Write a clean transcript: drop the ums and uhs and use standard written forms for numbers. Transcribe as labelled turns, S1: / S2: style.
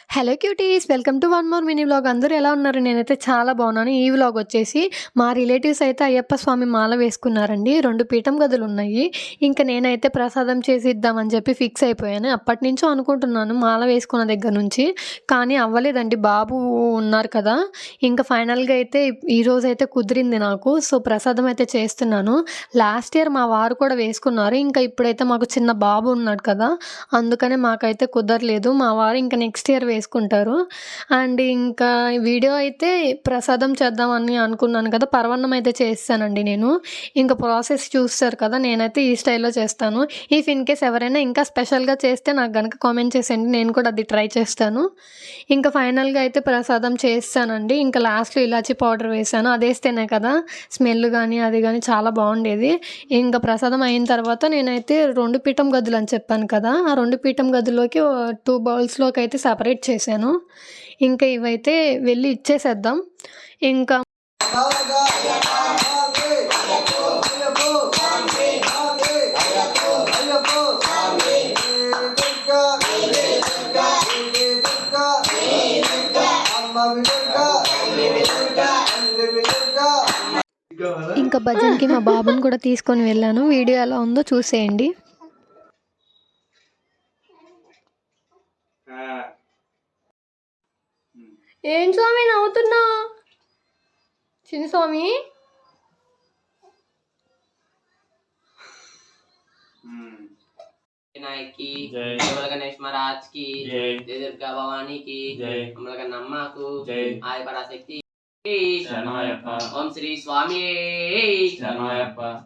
S1: Hello cuties, welcome to one more mini vlog. అందరూ ఎలా ఉన్నారు? నేనైతే చాలా బాగున్నాను. ఈ వ్లాగ్ వచ్చేసి మా రిలేటివ్స్ అయితే అయ్యప్ప స్వామి మాల వేసుకున్నారండి. 2 పీఠం గదులు ఉన్నాయి. ఇంకా నేనైతే ప్రసాదం చేసి ఇద్దామని చెప్పి ఫిక్స్ అయిపోయాను. అప్పటి నుంచో అనుకుంటున్నాను మాల వేసుకున్న దగ్గర నుంచి, కానీ అవ్వలేదండి. బాబు ఉన్నారు కదా, ఇంకా ఫైనల్గా అయితే ఈరోజు అయితే కుదిరింది నాకు. సో ప్రసాదం అయితే చేస్తున్నాను. లాస్ట్ ఇయర్ మా వారు కూడా వేసుకున్నారు. ఇంకా ఇప్పుడైతే మాకు చిన్న బాబు ఉన్నాడు కదా, అందుకనే మాకైతే కుదరలేదు. మా వారు ఇంకా నెక్స్ట్ ఇయర్ వేసుకుంటారు. అండ్ ఇంకా వీడియో అయితే ప్రసాదం చేద్దామని అనుకున్నాను కదా, పరవన్నం అయితే చేస్తానండి నేను. ఇంకా ప్రాసెస్ చూస్తారు కదా, నేనైతే ఈ స్టైల్లో చేస్తాను. ఇఫ్ ఇన్ కేస్ ఎవరైనా ఇంకా స్పెషల్గా చేస్తే నాకు కనుక కామెంట్ చేసేయండి, నేను కూడా అది ట్రై చేస్తాను. ఇంకా ఫైనల్గా అయితే ప్రసాదం చేస్తానండి. ఇంకా లాస్ట్లో ఇలాచీ పౌడర్ వేసాను. అది వేస్తేనే కదా స్మెల్ కానీ అది కానీ చాలా బాగుండేది. ఇంకా ప్రసాదం అయిన తర్వాత నేనైతే 2 పీఠం గదులు అని చెప్పాను కదా, ఆ 2 పీఠం గదుల్లోకి 2 బౌల్స్లోకి అయితే సపరేట్ చేశాను. ఇంకా ఇవైతే వెళ్ళి ఇచ్చేసేద్దాం. ఇంకా ఇంకా భజన్కి మా బాబుని కూడా తీసుకొని వెళ్ళాను. వీడియో ఎలా ఉందో చూసేయండి. ఏం స్వామి నవ్వుతున్నా? చిన్న స్వామి
S2: विनायक की जय गणेश महाराज की जय दुर्गा भवानी की जय नम्मा को आय पराशक्ति ओम श्री स्वामी शरणायप्पा।